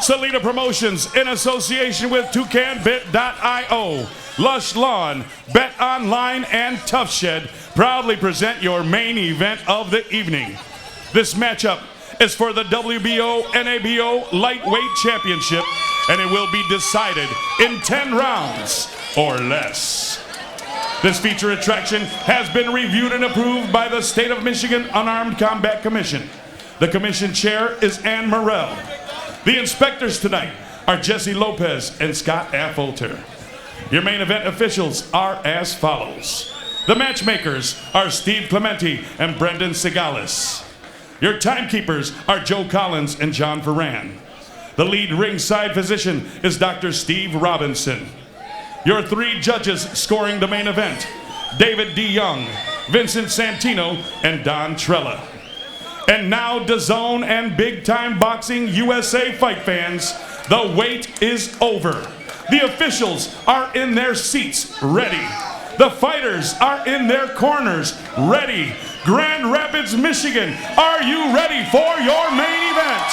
Salita Promotions, in association with ToucanBit.io, Lush Lawn, Bet Online, and Tough Shed, proudly present your main event of the evening. This matchup is for the WBO NABO Lightweight Championship, and it will be decided in 10 rounds or less. This feature attraction has been reviewed and approved by the State of Michigan Unarmed Combat Commission. The commission chair is Ann Morrell. The inspectors tonight are Jesse Lopez and Scott Affolter. Your main event officials are as follows. The matchmakers are Steve Clementi and Brendan Segalis. Your timekeepers are Joe Collins and John Ferran. The lead ringside physician is Dr. Steve Robinson. Your 3 judges scoring the main event, David D. Young, Vincent Santino, and Don Trella. And now, DAZN and Big Time Boxing USA fight fans, the wait is over. The officials are in their seats, ready. The fighters are in their corners, ready. Grand Rapids, Michigan, are you ready for your main event?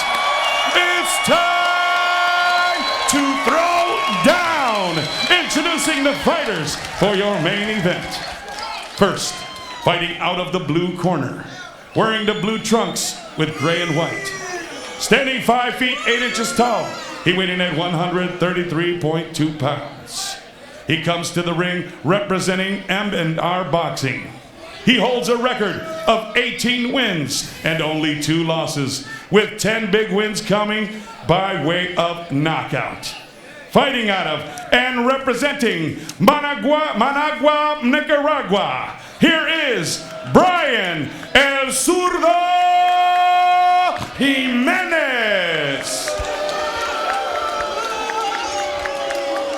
It's time to throw down. Introducing the fighters for your main event. First, fighting out of the blue corner, wearing the blue trunks with gray and white. Standing 5 feet 8 inches tall, he weighed in at 133.2 pounds. He comes to the ring representing M&R Boxing. He holds a record of 18 wins and only 2 losses, with 10 big wins coming by way of knockout. Fighting out of and representing Managua, Nicaragua, here is Bryan El Zurdo Jimenez.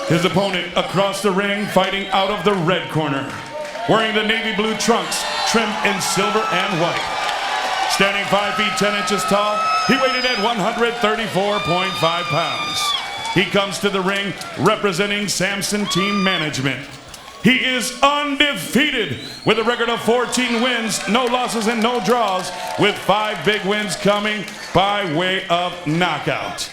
His opponent across the ring, fighting out of the red corner, wearing the navy blue trunks trimmed in silver and white. Standing 5 feet 10 inches tall, he weighed in at 134.5 pounds. He comes to the ring representing Samson Team Management. He is undefeated with a record of 14 wins, no losses and no draws, with 5 big wins coming by way of knockout.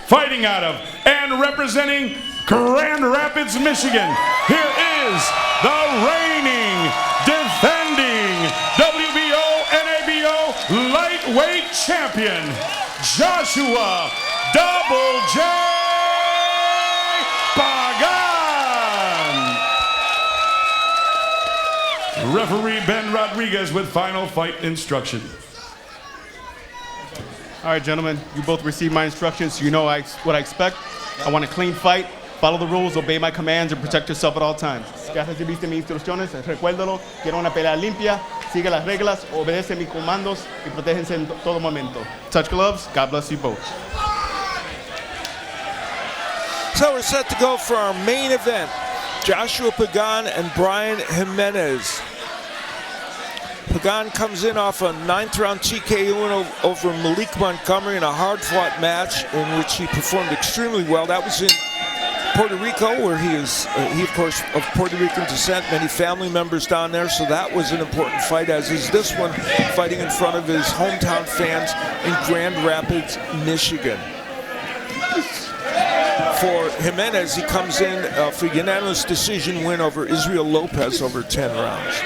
Fighting out of and representing Grand Rapids, Michigan, here is the reigning, defending WBO NABO lightweight champion, Joshua Double J Pagan. Referee Ben Rodriguez with final fight instruction. All right, gentlemen, you both received my instructions, so you know what I expect. I want a clean fight. Follow the rules, obey my commands, and protect yourself at all times. Ya recibiste mis instrucciones, recuérdalo, quiero una pelea limpia, sigue las reglas, obedece mis comandos y protéjense en todo momento. Touch gloves, God bless you both. So we're set to go for our main event, Joshua Pagan and Bryan Jimenez. Pagan comes in off a 9th round TKO over Malik Montgomery in a hard-fought match in which he performed extremely well. That was in Puerto Rico, where he of course, of Puerto Rican descent, many family members down there, so that was an important fight, as is this one, fighting in front of his hometown fans in Grand Rapids, Michigan. For Jimenez, he comes in for a unanimous decision win over Israel Lopez over 10 rounds.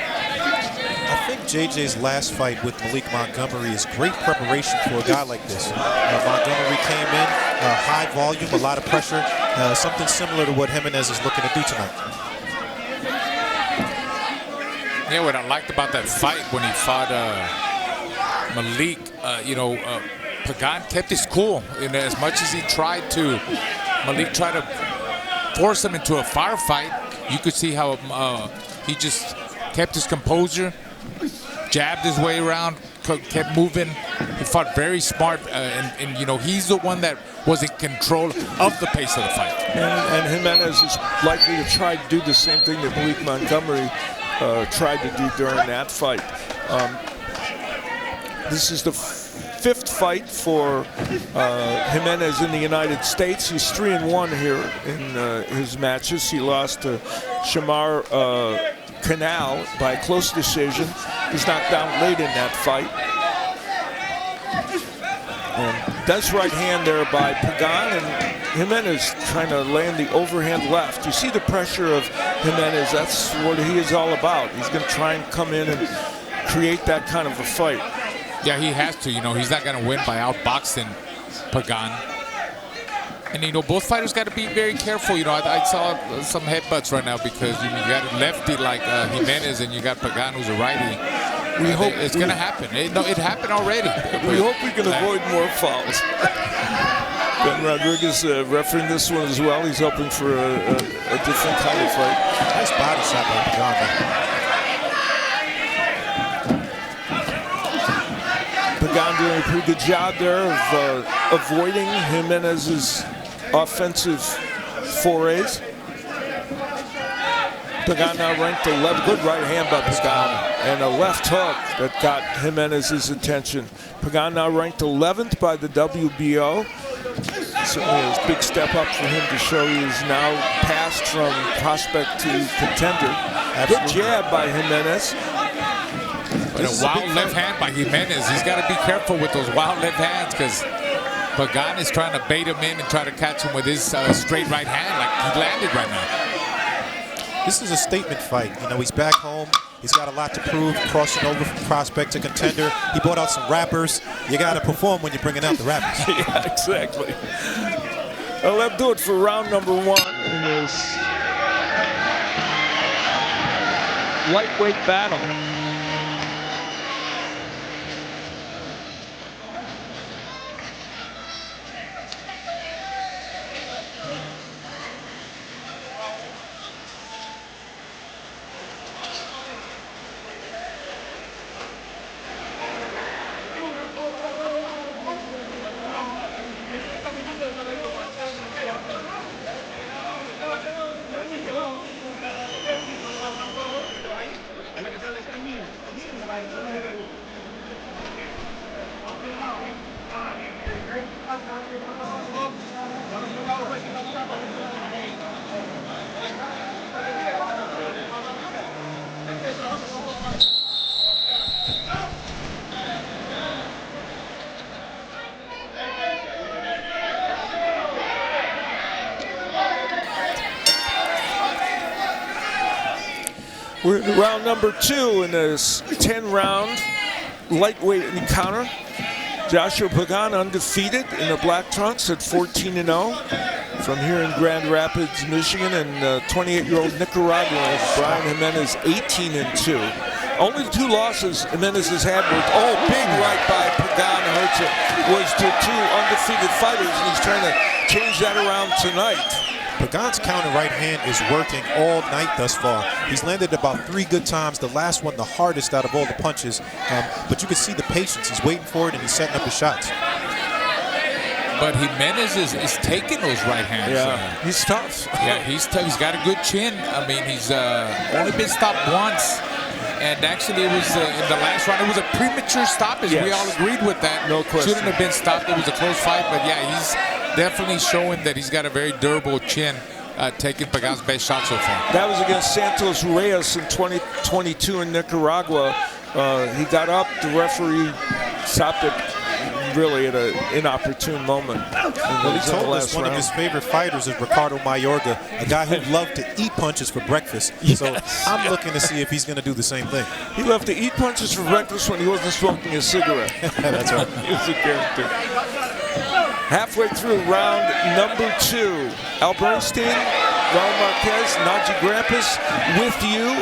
I think JJ's last fight with Malik Montgomery is great preparation for a guy like this. Montgomery came in, high volume, a lot of pressure, something similar to what Jimenez is looking to do tonight. Yeah, what I liked about that fight when he fought Malik, Pagan kept his cool. And as much as Malik tried to force him into a firefight, you could see how he just kept his composure, jabbed his way around, kept moving. He fought very smart, and he's the one that was in control of the pace of the fight. And Jimenez is likely to try to do the same thing that Malik Montgomery tried to do during that fight. This is the 5th fight for Jimenez in the United States. He's 3-1 here in his matches. He lost to Shamar Canal by a close decision. He's knocked down late in that fight. And nice right hand there by Pagan, and Jimenez trying to land the overhand left. You see the pressure of Jimenez. That's what he is all about. He's going to try and come in and create that kind of a fight. Yeah, he has to. You know, he's not going to win by outboxing Pagan. And, you know, both fighters got to be very careful. You know, I saw some headbutts right now because you got a lefty like Jimenez and you got Pagan who's a righty. We hope it's going to happen. It happened already. We hope we can avoid more fouls. Ben Rodriguez refereeing this one as well. He's hoping for a different kind of fight. Nice body shot by Pagan. Pagan doing a pretty good job there of avoiding Jimenez's offensive forays. Pagan now ranked 11th. Good right hand by Pagan. And a left hook that got Jimenez's attention. Pagan now ranked 11th by the WBO. Certainly a big step up for him to show he is now passed from prospect to contender. Good jab by Jimenez. But a wild left hand by Jimenez. He's got to be careful with those wild left hands because Pagan is trying to bait him in and try to catch him with his straight right hand like he landed right now. This is a statement fight. You know, he's back home. He's got a lot to prove, crossing over from prospect to contender. He brought out some rappers. You got to perform when you're bringing out the rappers. Yeah, exactly. Well, that'll do it for round number 1 in this lightweight battle. We're in round number 2 in this 10-round lightweight encounter. Joshua Pagan undefeated in the black trunks at 14-0 from here in Grand Rapids, Michigan, and 28-year-old Nicaraguan Bryan Jimenez 18-2. Only the 2 losses Jimenez has had were, big right by Pagan hurts him, was to 2 undefeated fighters, and he's trying to change that around tonight. Pagan's counter right hand is working all night thus far. He's landed about 3 good times. The last one, the hardest out of all the punches. But you can see the patience. He's waiting for it, and he's setting up his shots. But Jimenez is taking those right hands. Yeah, he's tough. Yeah, he's tough. He's got a good chin. I mean, he's only been stopped once. And actually, it was in the last round, it was a premature stoppage. Yes. We all agreed with that. No question. Shouldn't have been stopped. It was a close fight. But yeah, he's definitely showing that he's got a very durable chin, taking Pagan's best shot so far. That was against Santos Reyes in 2022 in Nicaragua. He got up, the referee stopped it really at an inopportune moment. Well, he told us one of his favorite fighters is Ricardo Mayorga, a guy who loved to eat punches for breakfast. Yes. So I'm looking to see if he's going to do the same thing. He loved to eat punches for breakfast when he wasn't smoking a cigarette. That's right. He was a character. Halfway through round number 2, Al Bernstein, Raul Marquez, Najee Grampus with you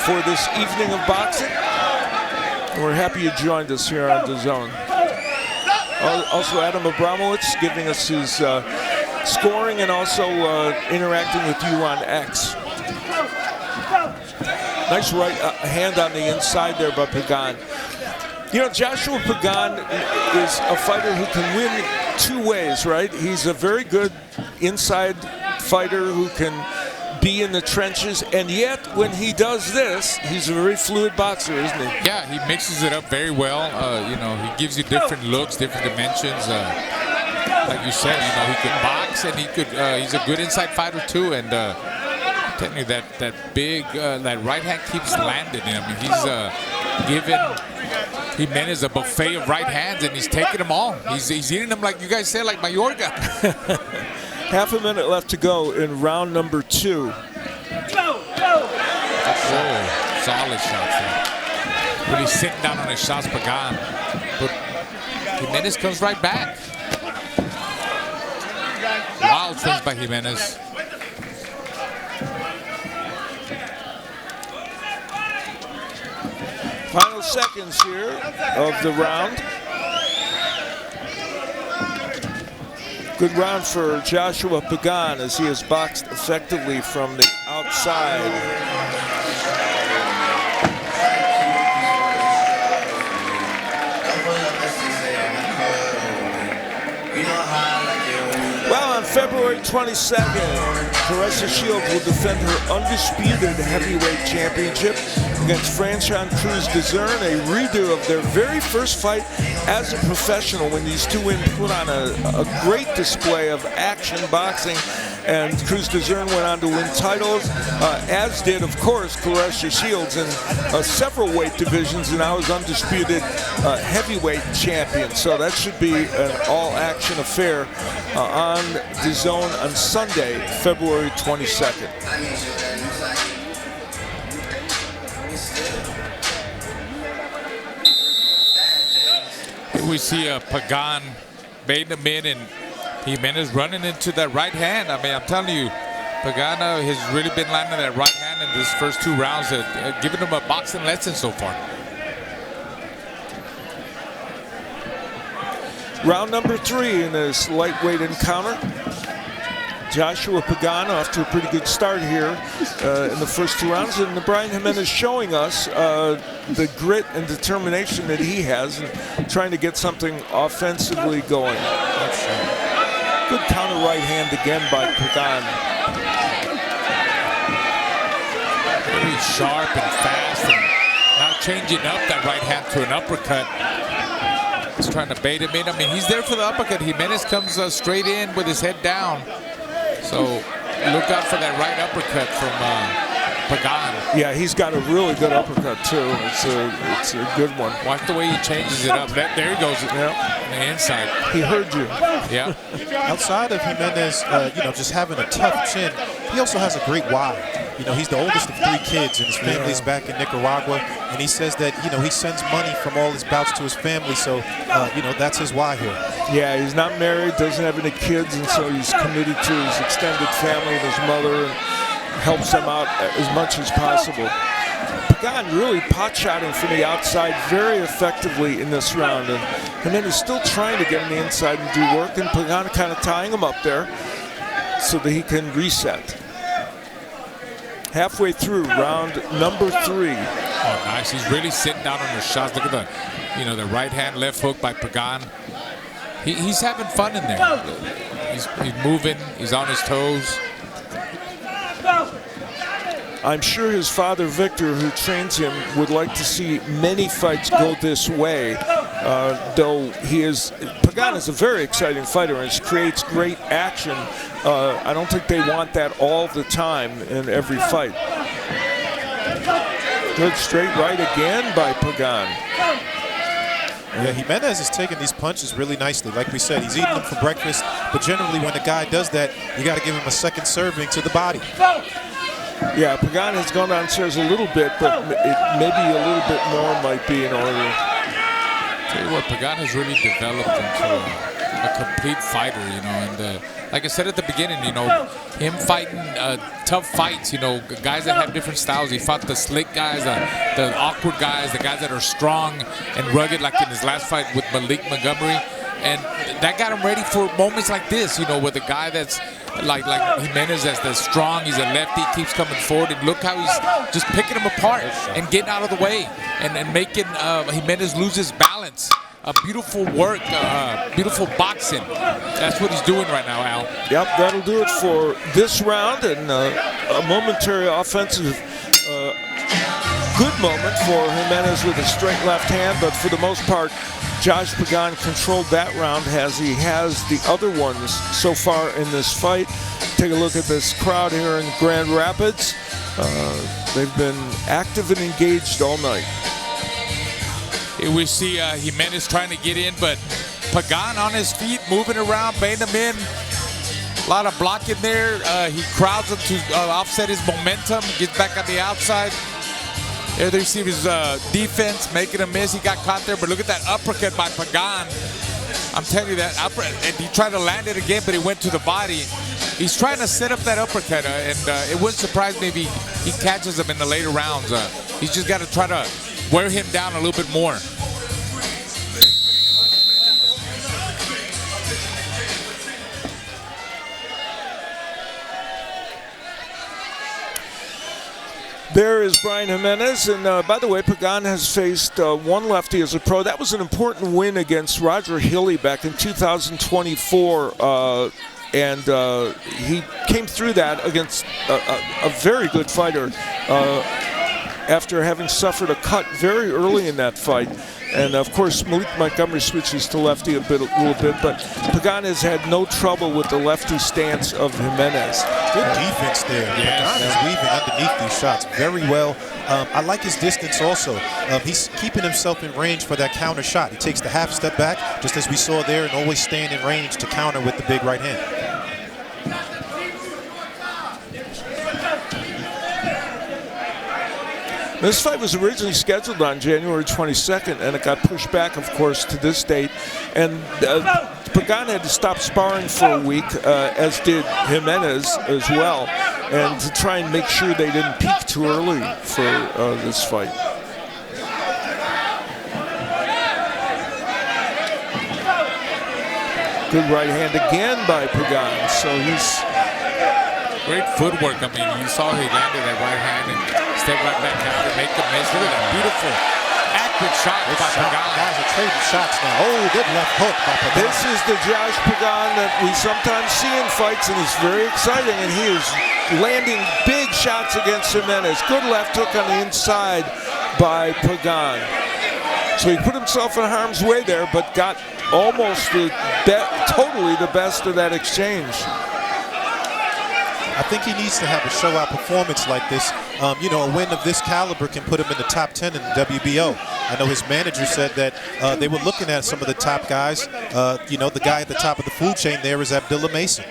for this evening of boxing. And we're happy you joined us here on DAZN. Also Adam Abramowitz giving us his scoring and also interacting with you on X. Nice right hand on the inside there by Pagan. You know, Joshua Pagan is a fighter who can win 2 ways, right? He's a very good inside fighter who can be in the trenches, and yet when he does this, he's a very fluid boxer, isn't he? Yeah, he mixes it up very well. You know, he gives you different looks, different dimensions. Like you said, you know, he could box, and he could. He's a good inside fighter too. And telling you that big that right hand keeps landing. I mean, giving Jimenez a buffet of right hands, and he's taking them all. He's eating them like you guys say, like Mayorga. Half a minute left to go in round number 2. Oh, solid shots there. Really sitting down on his shots, Pagan. But Jimenez comes right back. Wild swings by Jimenez. Final seconds here of the round. Good round for Joshua Pagan as he has boxed effectively from the outside. Well, on February 22nd, Claressa Shields will defend her undisputed heavyweight championship against Franchon Cruz DAZN, a redo of their very first fight as a professional when these two women put on a great display of action boxing. And Cruz DAZN went on to win titles, as did, of course, Claressa Shields in several weight divisions, and now is undisputed heavyweight champion. So that should be an all-action affair on DAZN on Sunday, February 22nd. We see Pagan baiting him in, and Jimenez running into that right hand. I mean, I'm telling you, Pagan has really been landing that right hand in these first 2 rounds, giving him a boxing lesson so far. Round number 3 in this lightweight encounter. Joshua Pagan off to a pretty good start here in the first 2 rounds, and Bryan Jimenez showing us the grit and determination that he has in trying to get something offensively going. Good counter right hand again by Pagan. Very sharp and fast, and now changing up that right hand to an uppercut. He's trying to bait him in. I mean, he's there for the uppercut. Jimenez comes straight in with his head down. So look out for that right uppercut from Pagan. Yeah, he's got a really good uppercut too. It's a good one. Watch the way he changes it up. There he goes. Yeah. On the inside. He heard you. Yeah. Outside of Jimenez, just having a tough chin, he also has a great why. He's the oldest of 3 kids, and his family's back in Nicaragua. And he says that, he sends money from all his bouts to his family. So, that's his why here. Yeah, he's not married, doesn't have any kids, and so he's committed to his extended family and his mother, and helps them out as much as possible. Pagan really pot-shotting from the outside very effectively in this round, and Jimenez still trying to get on the inside and do work, and Pagan kind of tying him up there so that he can reset. Halfway through round number 3. Oh, nice. He's really sitting down on his shots. Look at the, the right hand, left hook by Pagan. He's having fun in there. He's moving. He's on his toes. I'm sure his father, Victor, who trains him, would like to see many fights go this way, though Pagan is a very exciting fighter and creates great action. I don't think they want that all the time in every fight. Good straight right again by Pagan. Yeah, Jimenez is taking these punches really nicely. Like we said, he's eating them for breakfast, but generally when a guy does that, you got to give him a second serving to the body. Yeah, Pagan has gone downstairs a little bit, but maybe a little bit more might be in order. Tell you what, Pagan has really developed into a complete fighter, and like I said at the beginning, him fighting tough fights, guys that have different styles. He fought the slick guys, the awkward guys, the guys that are strong and rugged, like in his last fight with Malik Montgomery. And that got him ready for moments like this, with a guy that's like Jimenez, that's strong. He's a lefty, keeps coming forward, and look how he's just picking him apart and getting out of the way and making Jimenez lose his balance. Beautiful work, beautiful boxing. That's what he's doing right now, Al. Yep, that'll do it for this round, and a momentary offensive good moment for Jimenez with a straight left hand, but for the most part, Josh Pagan controlled that round as he has the other ones so far in this fight. Take a look at this crowd here in Grand Rapids. They've been active and engaged all night. We see Jimenez trying to get in, but Pagan on his feet, moving around, baiting him in. A lot of blocking there. He crowds him to offset his momentum, gets back on the outside. There you see his defense making a miss. He got caught there, but look at that uppercut by Pagan. I'm telling you that uppercut, and he tried to land it again, but he went to the body. He's trying to set up that uppercut, and it wouldn't surprise me if he catches him in the later rounds. He's just got to try to wear him down a little bit more. There is Bryan Jimenez, and by the way, Pagan has faced one lefty as a pro. That was an important win against Roger Hilly back in 2024, and he came through that against a very good fighter after having suffered a cut very early in that fight. And of course, Malik Montgomery switches to lefty a little bit, but Pagan has had no trouble with the lefty stance of Jimenez. Good defense there. Pagan is weaving underneath these shots very well. I like his distance also. He's keeping himself in range for that counter shot. He takes the half step back, just as we saw there, and always staying in range to counter with the big right hand. This fight was originally scheduled on January 22nd, and it got pushed back, of course, to this date. And Pagan had to stop sparring for a week, as did Jimenez as well, and to try and make sure they didn't peak too early for this fight. Good right hand again by Pagan, so he's... Great footwork. I mean, you saw he landed that right hand and stepped right back out and make the miss. Look at that beautiful, accurate shot by Pagan. Guys are trading shots now. Oh, good left hook by Pagan. This is the Josh Pagan that we sometimes see in fights, and it's very exciting, and he is landing big shots against Jimenez. Good left hook on the inside by Pagan. So he put himself in harm's way there, but got almost totally the best of that exchange. I think he needs to have a show-out performance like this. You know, a win of this caliber can put him in the top 10 in the WBO. I know his manager said that they were looking at some of the top guys. You know, the guy at the top of the food chain there is Abdullah Mason.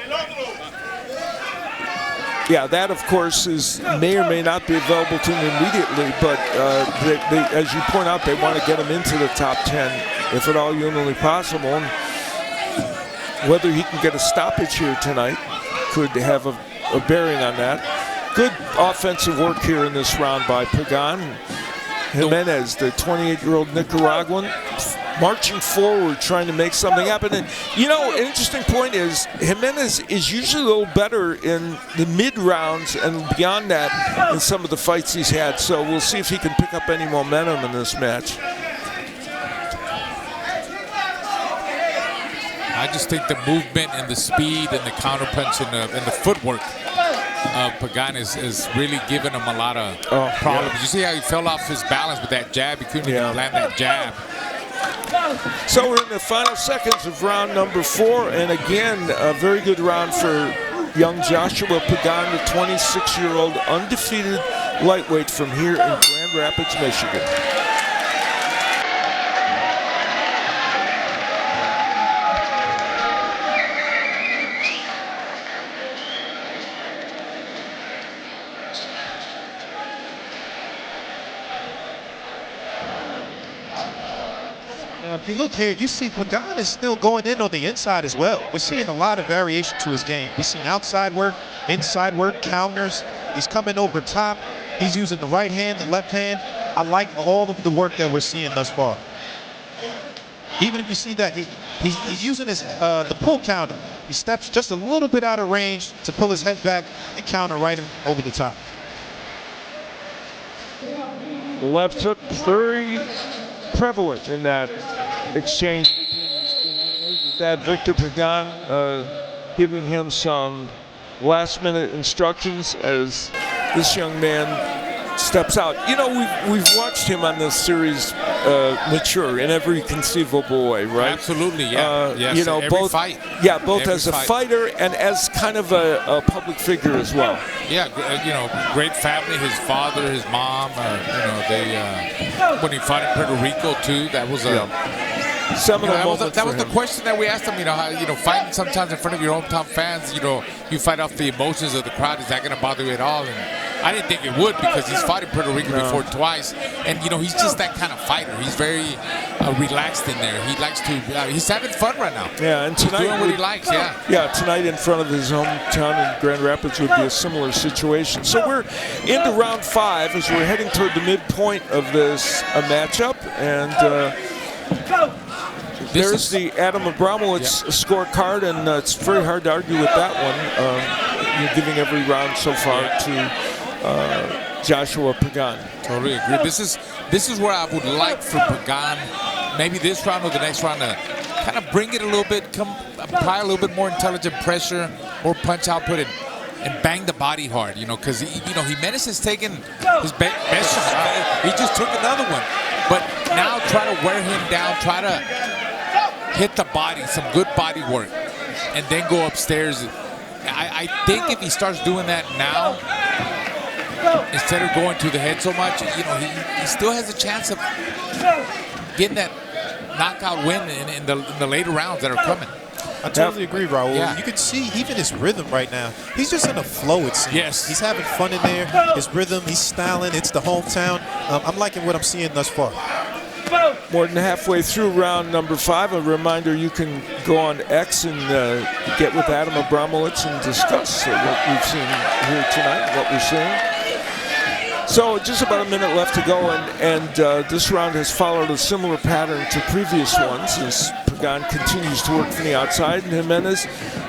Yeah, that, of course, may or may not be available to him immediately, but as you point out, they want to get him into the top 10, if at all humanly possible. And whether he can get a stoppage here tonight could have a bearing on that. Good offensive work here in this round by Pagan. Jimenez, the 28-year-old Nicaraguan, marching forward, trying to make something happen. And, you know, an interesting point is Jimenez is usually a little better in the mid-rounds and beyond that in some of the fights he's had. So we'll see if he can pick up any momentum in this match. I just think the movement and the speed and the counterpunch and the footwork of Pagan is really giving him a lot of problems. Yeah. You see how he fell off his balance with that jab? He couldn't even land that jab. So we're in the final seconds of round number 4, and again, a very good round for young Joshua Pagan, the 26-year-old undefeated lightweight from here in Grand Rapids, Michigan. If you look here, you see Pagan is still going in on the inside as well. We're seeing a lot of variation to his game. We're seeing outside work, inside work, counters. He's coming over top. He's using the right hand, the left hand. I like all of the work that we're seeing thus far. Even if you see that he's using his the pull counter. He steps just a little bit out of range to pull his head back and counter right over the top. The left hook very prevalent in that exchange. That Victor Pagan giving him some last-minute instructions as this young man steps out. You know, we've watched him on this series mature in every conceivable way, right? Absolutely, yeah. Yes, you know, every both fight. Yeah, both Every as a fight. fighter and as kind of a public figure as well. Yeah, you know, great family. His father, his mom. You know, they when he fought in Puerto Rico too. That was a. Seminal moment that for was the him. question that we asked him. You know, how, you know, fighting sometimes in front of your hometown fans. You know, you fight off the emotions of the crowd. Is that going to bother you at all? And I didn't think it would because he's fought in Puerto Rico before twice, and you know, he's just that kind of fighter. He's very relaxed in there. He likes to. He's having fun right now. Yeah, and tonight he's doing what he likes. Yeah. Yeah, tonight in front of his hometown in Grand Rapids would be a similar situation. So we're into round 5 as we're heading toward the midpoint of this matchup, and. There's the Adam Abramowitz scorecard, and it's very hard to argue with that one. You're giving every round so far to Joshua Pagan. Totally agree. This is where I would like for Pagan, maybe this round or the next round, to kind of bring it a little bit, apply a little bit more intelligent pressure, more punch output, and bang the body hard. You know, because you know, Jimenez has taken his best shot. He just took another one, but now try to wear him down. Try to hit the body, some good body work, and then go upstairs. I think if he starts doing that now, instead of going to the head so much, you know, he still has a chance of getting that knockout win in the later rounds that are coming. I totally agree, Raul. Yeah. You can see even his rhythm right now. He's just in a flow, it seems. Yes. He's having fun in there. His rhythm, he's styling. It's the hometown. I'm liking what I'm seeing thus far. More than halfway through round number 5. A reminder, you can go on X and get with Adam Abramowitz and discuss what we've seen here tonight, what we're seeing. So just about a minute left to go, and this round has followed a similar pattern to previous ones as Pagan continues to work from the outside, and Jimenez,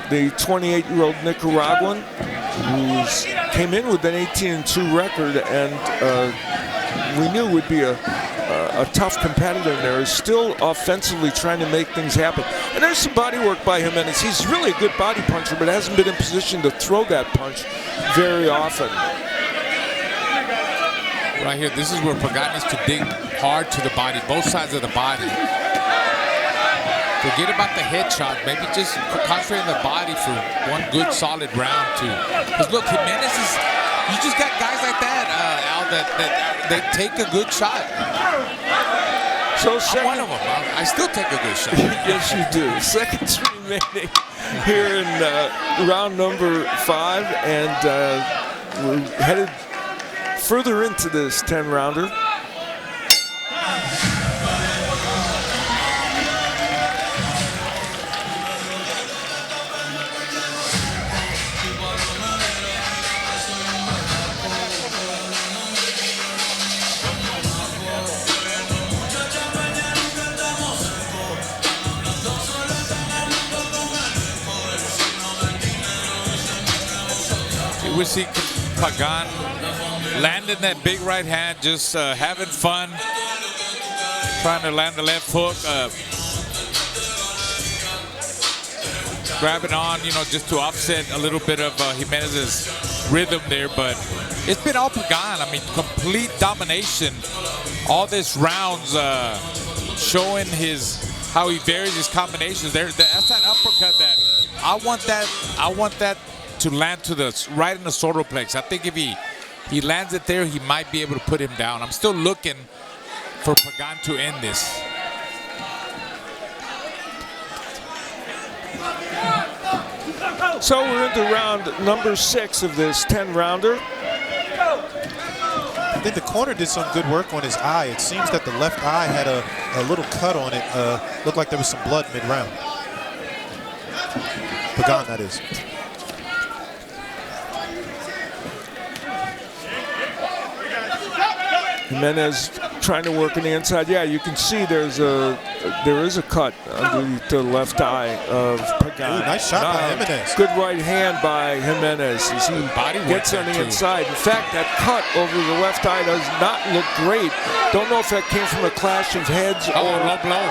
the 28-year-old Nicaraguan, who came in with an 18-2 record, and we knew would be a tough competitor in there, is still offensively trying to make things happen. And there's some body work by Jimenez. He's really a good body puncher, but hasn't been in position to throw that punch very often. Right here, this is where Pagan needs to dig hard to the body, both sides of the body. Forget about the headshot. Maybe just concentrate on the body for one good solid round, too. Because look, Jimenez is, you just got guys like that, Al, that take a good shot. So I'm one of them. I still take a good shot. Yes, you do. Seconds remaining here in round number 5, and we're headed further into this 10-rounder. We see Pagan landing that big right hand, just having fun, trying to land the left hook, grabbing on, you know, just to offset a little bit of Jimenez's rhythm there. But it's been all Pagan. I mean, complete domination. All this rounds showing how he varies his combinations. That's that uppercut that I want that to land to right in the soroplex. I think if he lands it there, he might be able to put him down. I'm still looking for Pagan to end this. So we're into round number 6 of this 10-rounder. I think the corner did some good work on his eye. It seems that the left eye had a little cut on it. Looked like there was some blood mid-round. Pagan, that is. Jimenez trying to work on the inside. Yeah, you can see there is a cut underneath the left eye of Pagan. Ooh, nice shot by Jimenez. Good right hand by Jimenez as he gets on the inside. In fact, that cut over the left eye does not look great. Don't know if that came from a clash of heads or low blow.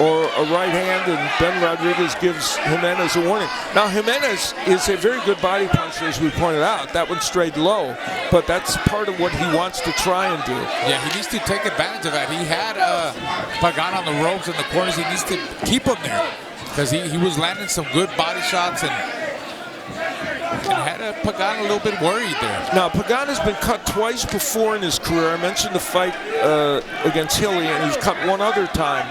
or a right hand, and Ben Rodriguez gives Jimenez a warning. Now, Jimenez is a very good body puncher, as we pointed out. That one strayed low, but that's part of what he wants to try and do. Yeah, he needs to take advantage of that. He had Pagan on the ropes in the corners. He needs to keep him there because he was landing some good body shots and had Pagan a little bit worried there. Now, Pagan has been cut twice before in his career. I mentioned the fight against Hilly, and he's cut one other time.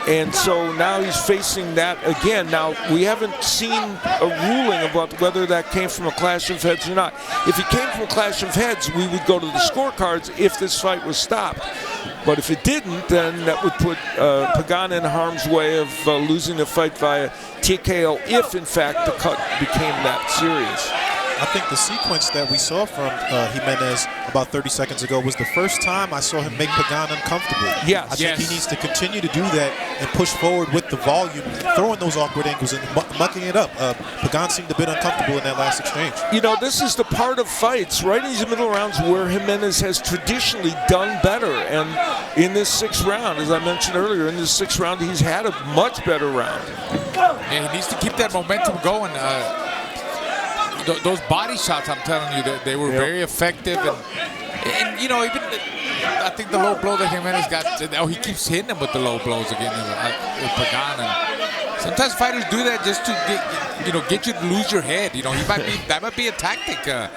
And so now he's facing that again. Now, we haven't seen a ruling about whether that came from a clash of heads or not. If it came from a clash of heads, we would go to the scorecards if this fight was stopped. But if it didn't, then that would put Pagan in harm's way of losing the fight via TKO if, in fact, the cut became that serious. I think the sequence that we saw from Jimenez about 30 seconds ago was the first time I saw him make Pagan uncomfortable. Yes. I think he needs to continue to do that and push forward with the volume, throwing those awkward angles and mucking it up. Pagan seemed a bit uncomfortable in that last exchange. You know, this is the part of fights, right in these middle rounds, where Jimenez has traditionally done better. And in this 6th round, as I mentioned earlier, in this 6th round, he's had a much better round. Yeah, he needs to keep that momentum going. Those body shots, I'm telling you, they were very effective. And you know, even I think the low blow that Jimenez got, he keeps hitting him with the low blows again with Pagan. And sometimes fighters do that just to get you to lose your head. You know, that might be a tactic that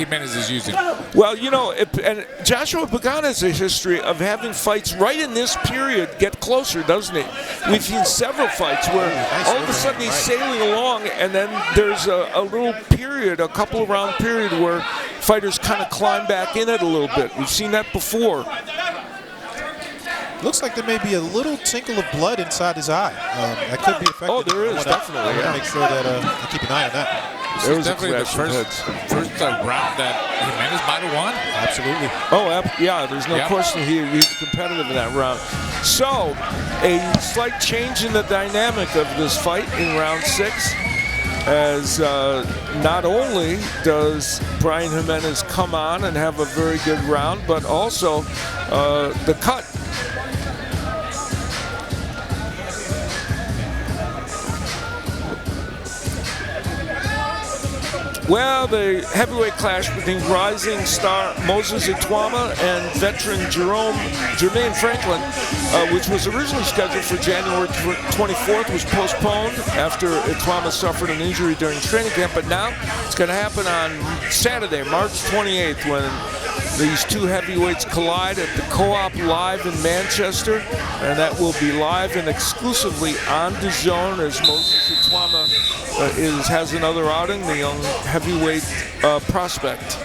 Jimenez is using. Well, you know, and Joshua Pagan has a history of having fights right in this period get closer, doesn't he? We've seen several fights where all of a sudden he's sailing along, and then there's a little period, a couple of round period, where fighters kind of climb back in it a little bit. We've seen that before. Looks like there may be a little tinkle of blood inside his eye. That could be affected. Oh, there is, definitely. I want to make sure that I keep an eye on that. There was definitely the first round that Jimenez might have won. Absolutely. Oh, yeah, there's no question he's competitive in that round. So, a slight change in the dynamic of this fight in round 6, as not only does Bryan Jimenez come on and have a very good round, but also the cut. Well, the heavyweight clash between rising star Moses Itwama and veteran Jermaine Franklin, which was originally scheduled for January 24th, was postponed after Itwama suffered an injury during training camp. But now it's going to happen on Saturday, March 28th, when these two heavyweights collide at the Co-op Live in Manchester, and that will be live and exclusively on DAZN, as Moses Itwama has another outing, the young heavyweight prospect.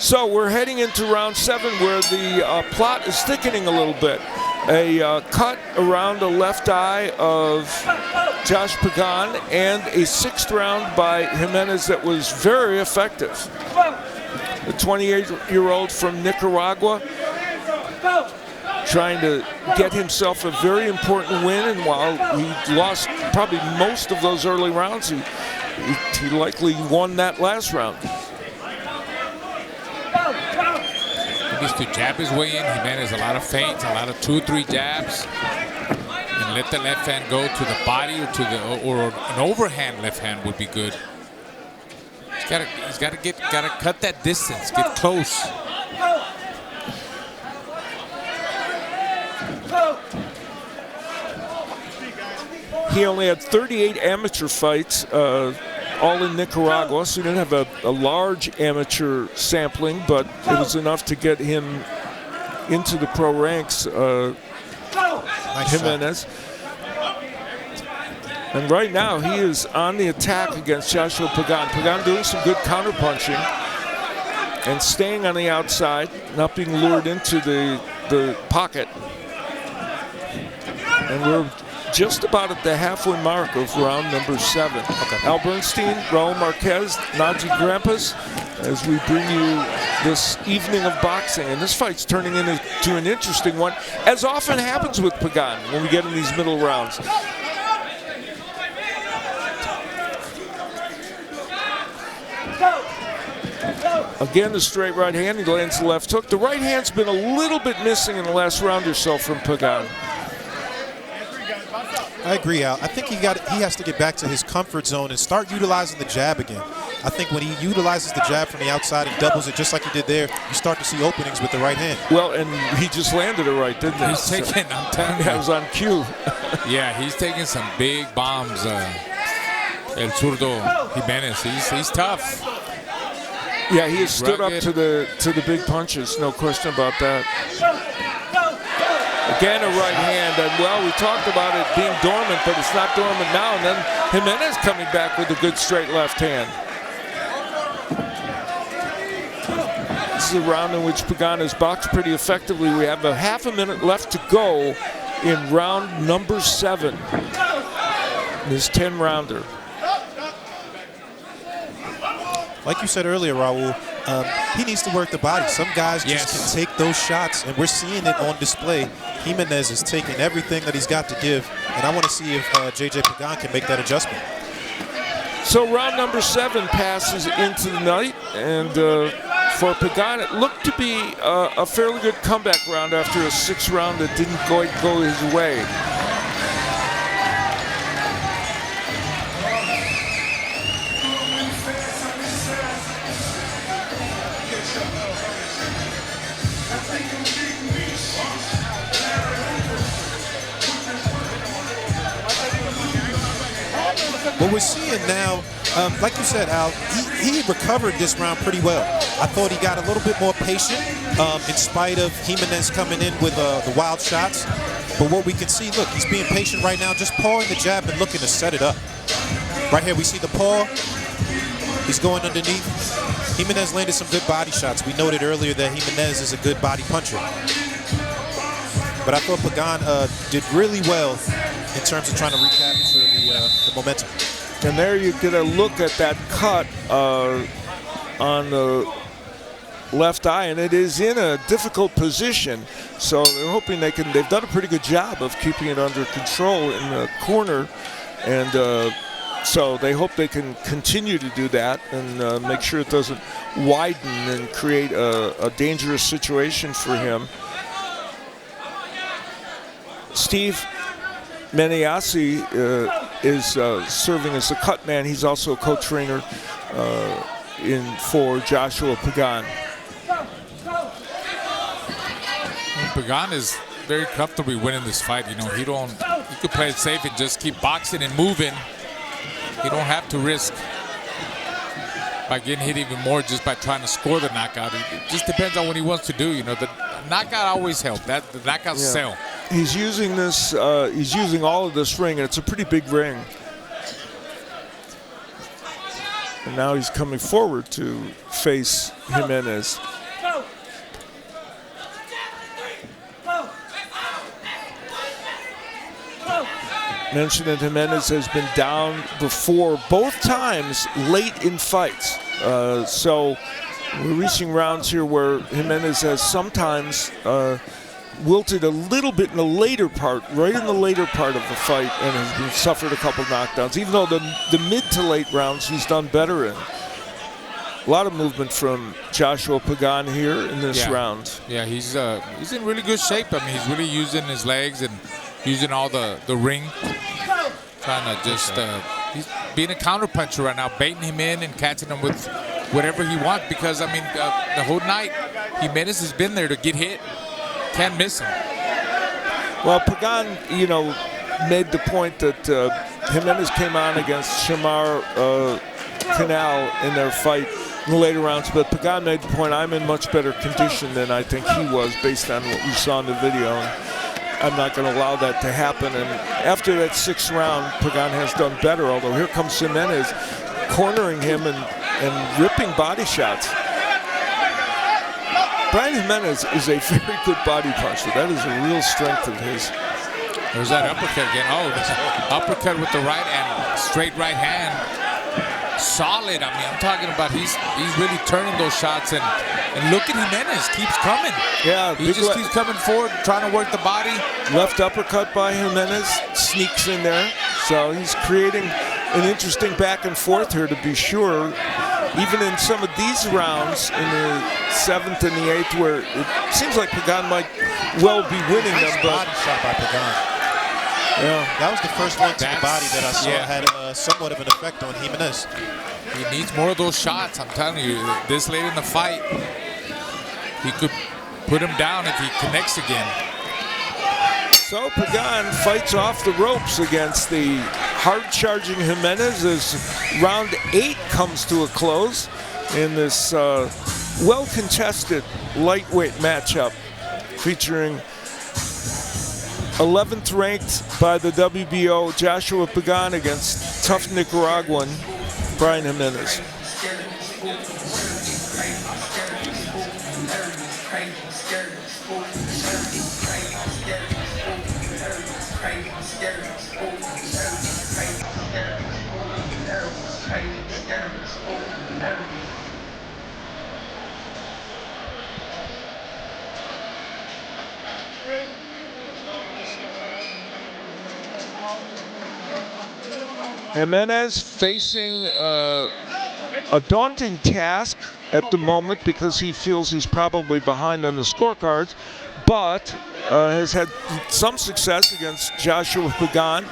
So we're heading into round 7, where the plot is thickening a little bit. A cut around the left eye of Josh Pagan, and a 6th round by Jimenez that was very effective. The 28-year-old from Nicaragua trying to get himself a very important win, and while he lost probably most of those early rounds, he likely won that last round. He needs to jab his way in. Jimenez a lot of feints, a lot of 2-3 jabs, and let the left hand go to the body or an overhand left hand would be good. He's got to cut that distance, get close. He only had 38 amateur fights, all in Nicaragua, so he didn't have a large amateur sampling, but it was enough to get him into the pro ranks, Jimenez. And right now, he is on the attack against Joshua Pagan. Pagan doing some good counterpunching and staying on the outside, not being lured into the pocket. And we're just about at the halfway mark of round number 7. Okay. Al Bernstein, Raul Marquez, Naji Grampas, as we bring you this evening of boxing. And this fight's turning into an interesting one, as often happens with Pagan when we get in these middle rounds. Again, the straight right hand. He lands the left hook. The right hand's been a little bit missing in the last round or so from Pagan. I agree, Al. I think he has to get back to his comfort zone and start utilizing the jab again. I think when he utilizes the jab from the outside and doubles it just like he did there, you start to see openings with the right hand. Well, and he just landed it right, didn't he? He's taking, I'm telling you. That was on cue. Yeah, he's taking some big bombs. El Zurdo Jimenez, he's tough. Yeah, he has stood up Rugged. to the big punches, no question about that. Again, a right hand, and well, we talked about it being dormant, but it's not dormant now. And then Jimenez coming back with a good straight left hand. This is a round in which Pagan has boxed pretty effectively. We have a half a minute left to go in round number 7. This 10-rounder. Like you said earlier, Raul, he needs to work the body. Some guys just can take those shots, and we're seeing it on display. Jimenez is taking everything that he's got to give, and I want to see if J.J. Pagan can make that adjustment. So round number 7 passes into the night, and for Pagan, it looked to be a fairly good comeback round after a 6th round that didn't quite go his way. What we're seeing now, like you said, Al, he recovered this round pretty well. I thought he got a little bit more patient in spite of Jimenez coming in with the wild shots. But what we can see, look, he's being patient right now, just pawing the jab and looking to set it up. Right here, we see the paw. He's going underneath. Jimenez landed some good body shots. We noted earlier that Jimenez is a good body puncher. But I thought Pagan did really well in terms of trying to recapture the momentum. And there you get a look at that cut on the left eye, and it is in a difficult position. So they're hoping they've done a pretty good job of keeping it under control in the corner. And so they hope they can continue to do that and make sure it doesn't widen and create a dangerous situation for him. Steve Maniasi is serving as the cut man. He's also a co-trainer for Joshua Pagan. Pagan is very comfortably winning this fight. You know, he could play it safe and just keep boxing and moving. He don't have to risk by getting hit even more just by trying to score the knockout. It just depends on what he wants to do. You know, the knockout always helps. The knockouts sell. He's using this. He's using all of this ring, and it's a pretty big ring. And now he's coming forward to face Jimenez. Mentioned that Jimenez has been down before, both times late in fights. So we're reaching rounds here where Jimenez has sometimes wilted a little bit in the later part, right in the later part of the fight, and has suffered a couple knockdowns. Even though the mid to late rounds he's done better in. A lot of movement from Joshua Pagan here in this round. Yeah, he's in really good shape. I mean, he's really using his legs and using all the ring. Trying to just, he's being a counter puncher right now, baiting him in and catching him with whatever he wants, because, I mean, the whole night, Jimenez has been there to get hit. Can't miss him. Well, Pagan, you know, made the point that Jimenez came on against Shamar Canal in their fight in the later rounds, but Pagan made the point, I'm in much better condition than I think he was based on what we saw in the video. I'm not going to allow that to happen. And after that 6th round, Pagan has done better, although here comes Jimenez cornering him and ripping body shots. Bryan Jimenez is a very good body puncher. That is a real strength of his. There's that uppercut again. Oh, uppercut with the right and straight right hand. Solid. I mean, I'm talking about he's really turning those shots, and look at Jimenez, keeps coming. Yeah, he just keeps coming forward, trying to work the body. Left uppercut by Jimenez, sneaks in there. So he's creating an interesting back and forth here, to be sure. even in some of these rounds, in the 7th and the 8th, where it seems like Pagan might well be winning Nice them. But body shot by Pagan. yeah, That was the first one to the body that I saw had somewhat of an effect on Jimenez. He needs more of those shots. I'm telling you, this late in the fight, he could put him down if he connects again. so Pagan fights off the ropes against the hard-charging Jimenez as round 8 comes to a close in this well-contested lightweight matchup featuring 11th ranked by the WBO Joshua Pagan against tough Nicaraguan Bryan Jimenez. Jimenez facing a daunting task at the moment because he feels he's probably behind on the scorecards, but has had some success against Joshua Pagan,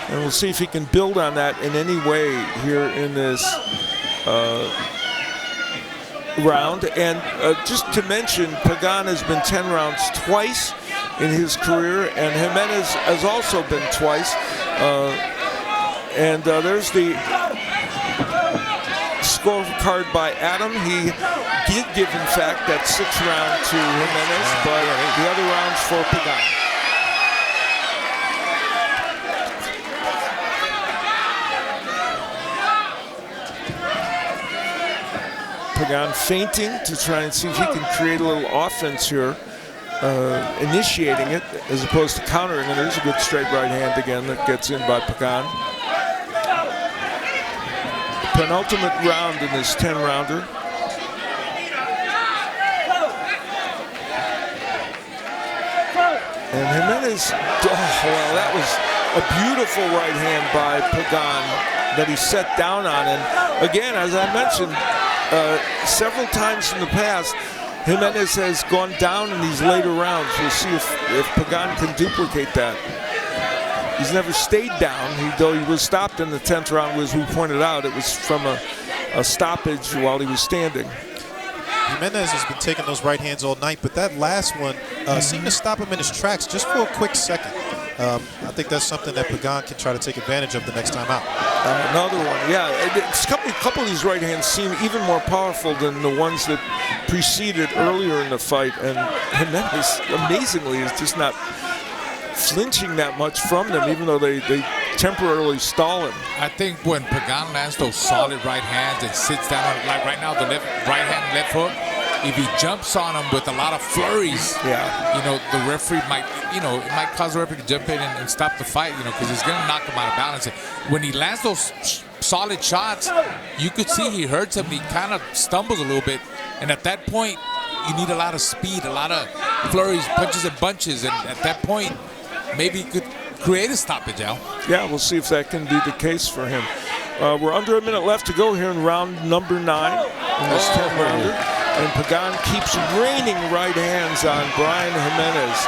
and we'll see if he can build on that in any way here in this round. And just to mention, Pagan has been 10 rounds twice in his career, and Jimenez has also been twice. And there's the scorecard by Adam. He did give, in fact, that 6th round to Jimenez, but the other rounds for Pagan. Pagan feinting to try and see if he can create a little offense here, initiating it as opposed to countering. And there's a good straight right hand again that gets in by Pagan. Penultimate round in this 10-rounder. And Jimenez, well, that was a beautiful right hand by Pagan that he set down on. And again, as I mentioned several times in the past, Jimenez has gone down in these later rounds. We'll see if Pagan can duplicate that. He's never stayed down, though he was stopped in the 10th round, as we pointed out. It was from a stoppage while he was standing. Jimenez has been taking those right hands all night, but that last one seemed to stop him in his tracks just for a quick second. I think that's something that Pagan can try to take advantage of the next time out. Another one, yeah. A couple of these right hands seem even more powerful than the ones that preceded earlier in the fight, and Jimenez, amazingly, is just not flinching that much from them, even though they temporarily stall him. I think when Pagan lands those solid right hands and sits down, like right now, the right hand, left hook, if he jumps on him with a lot of flurries, you know, the referee might, you know, it might cause the referee to jump in and stop the fight, you know, because he's going to knock him out of balance. When he lands those solid shots, you could see he hurts him. He kind of stumbles a little bit, and at that point, you need a lot of speed, a lot of flurries, punches and bunches, and at that point, maybe he could create a stoppage, Al. Yeah, we'll see if that can be the case for him. We're under a minute left to go here in round number 9 in this 10-rounder. And Pagan keeps raining right hands on Bryan Jimenez.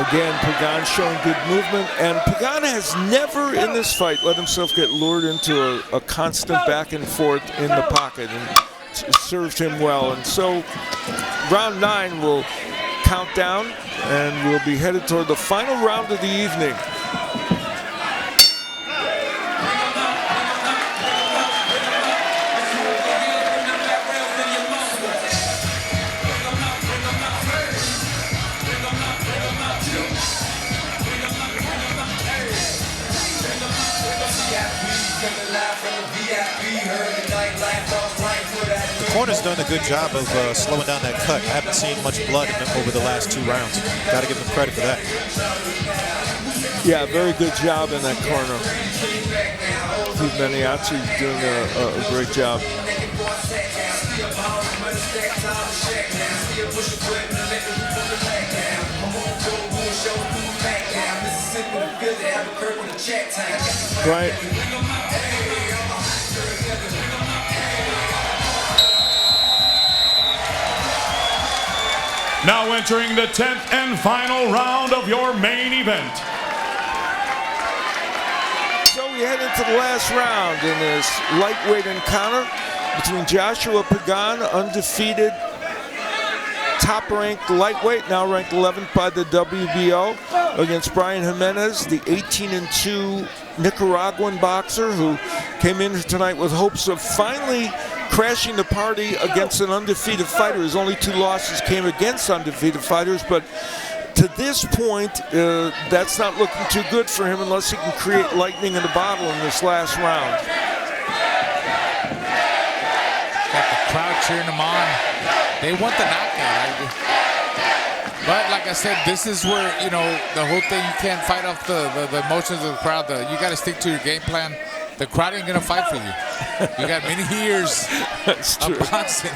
Again, Pagan showing good movement, and Pagan has never in this fight let himself get lured into a constant back and forth in the pocket, and it served him well. And so round 9 will count down, and we'll be headed toward the final round of the evening. The corner's done a good job of slowing down that cut. I haven't seen much blood over the last 2 rounds. Got to give them credit for that. Yeah, very good job in that corner. Steve Maniaci doing a great job. Right. Now entering the 10th and final round of your main event. So we head into the last round in this lightweight encounter between Joshua Pagan, undefeated, top-ranked lightweight, now ranked 11th by the WBO, against Bryan Jimenez, the 18-2 Nicaraguan boxer who came in tonight with hopes of finally crashing the party against an undefeated fighter. His only 2 losses came against undefeated fighters, but to this point, that's not looking too good for him unless he can create lightning in the bottle in this last round. Got the crowd cheering him on. They want the knockout. But like I said, this is where, you know, the whole thing, you can't fight off the emotions of the crowd. You got to stick to your game plan. The crowd ain't going to fight for you. You got many years of boxing.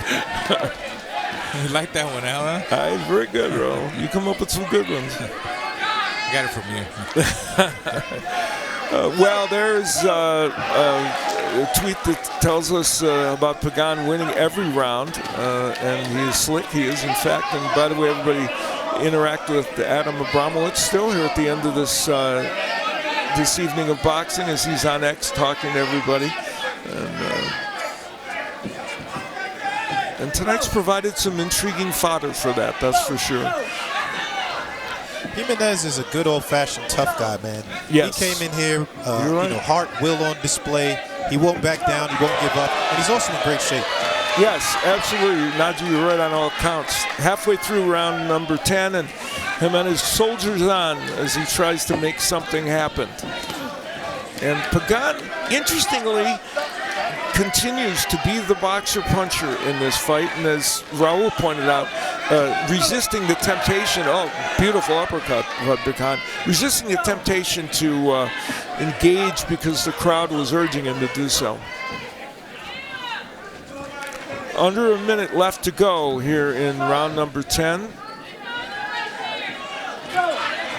You like that one, huh? It's very good, bro. You come up with some good ones. I got it from you. Well, there's a tweet that tells us about Pagan winning every round, and he is slick. He is, in fact. And by the way, everybody interact with Adam Abramowitz still here at the end of this this evening of boxing as he's on X talking to everybody. And tonight's provided some intriguing fodder for that, that's for sure. Jimenez is a good old-fashioned tough guy, man. Yes. He came in here, right. you know, heart, will on display. He won't back down. He won't give up. And he's also in great shape. Yes, absolutely. Najee, you're right on all counts. Halfway through round number 10, and Jimenez soldiers on as he tries to make something happen. And Pagan, interestingly, continues to be the boxer-puncher in this fight, and as Raul pointed out, resisting the temptation, oh, beautiful uppercut, Pagan, resisting the temptation to engage because the crowd was urging him to do so. Under a minute left to go here in round number 10.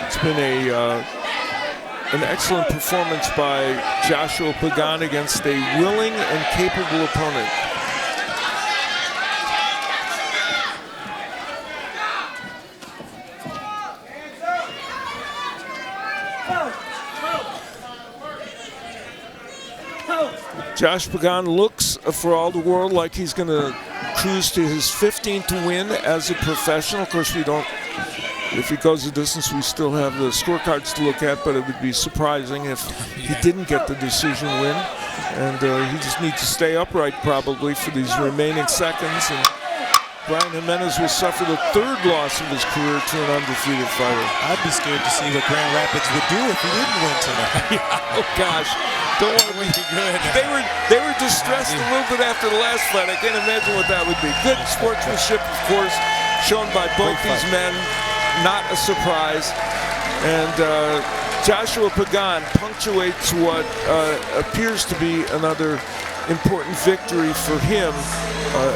It's been an excellent performance by Joshua Pagan against a willing and capable opponent. Josh Pagan looks for all the world like he's going to cruise to his 15th win as a professional. Of course, we don't, if he goes the distance, we still have the scorecards to look at, but it would be surprising if he didn't get the decision win. And he just needs to stay upright probably for these remaining seconds. And Bryan Jimenez will suffer the 3rd loss of his career to an undefeated fighter. I'd be scared to see what Grand Rapids would do if he didn't win tonight. Oh gosh, don't want to be good. They were distressed a little bit after the last fight. I can't imagine what that would be. Good sportsmanship, of course, shown by both these men. Not a surprise. And Joshua Pagan punctuates what appears to be another important victory for him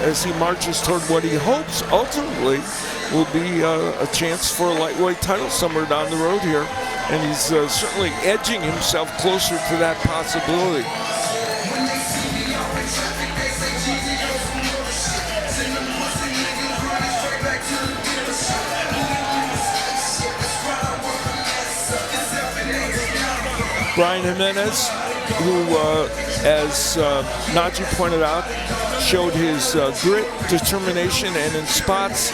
as he marches toward what he hopes ultimately will be a chance for a lightweight title somewhere down the road here. And he's certainly edging himself closer to that possibility. Bryan Jimenez, who, as Najee pointed out, showed his grit, determination, and in spots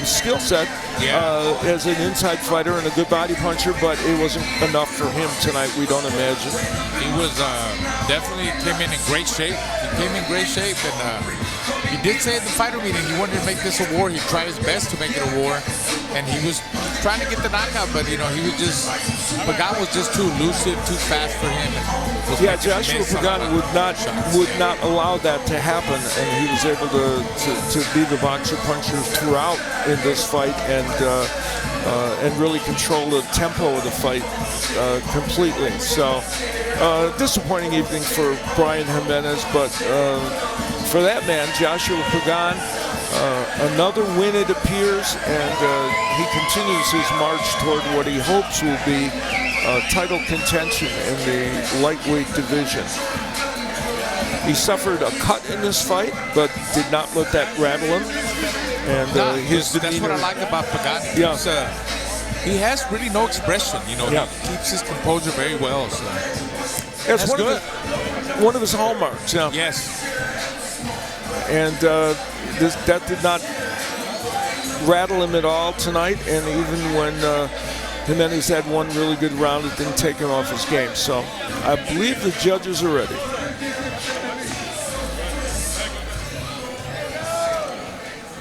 skill set as an inside fighter and a good body puncher, but it wasn't enough for him tonight, we don't imagine. He was definitely came in great shape. He came in great shape, and he did say at the fighter meeting he wanted to make this a war. He tried his best to make it a war, and he was trying to get the knockout, but you know, he was just, Pagan was just too elusive, too fast for him. Yeah, Joshua Pagan would not allow that to happen, and he was able to be the boxer puncher throughout in this fight and really control the tempo of the fight completely. So disappointing evening for Bryan Jimenez, but for that man, Joshua Pagan, Another win, it appears, and he continues his march toward what he hopes will be title contention in the lightweight division. He suffered a cut in this fight, but did not let that rattle him. And his demeanor. That's what I like about Pagan. Yeah. He has really no expression. You know, Yeah. he keeps his composure very well. So That's that's good. one of his hallmarks. Yeah. Yes. And that did not rattle him at all tonight. And even when Jimenez had one really good round, it didn't take him off his game. So I believe the judges are ready.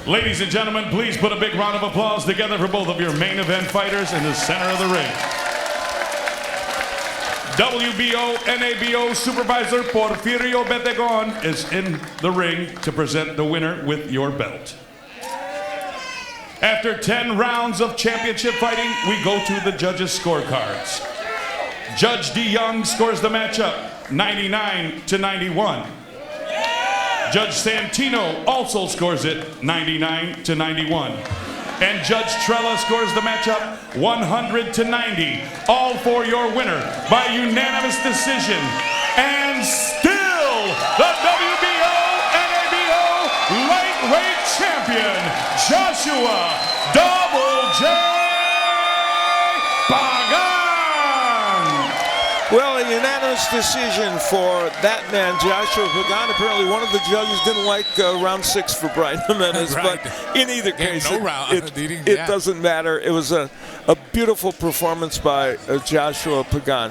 Ladies and gentlemen, please put a big round of applause together for both of your main event fighters in the center of the ring. WBO NABO Supervisor Porfirio Betegon is in the ring to present the winner with your belt. After 10 rounds of championship fighting, we go to the judges' scorecards. Judge D. Young scores the matchup 99-91. Judge Santino also scores it 99-91. And Judge Trella scores the matchup 100-90. All for your winner by unanimous decision. And still the WBO NABO lightweight champion, Joshua Double J Pagan. Well, a unanimous decision for that man, Joshua Pagan. Apparently one of the judges didn't like round 6 for Bryan Jimenez, Right. but in either case, no round. it doesn't matter. It was a beautiful performance by Joshua Pagan.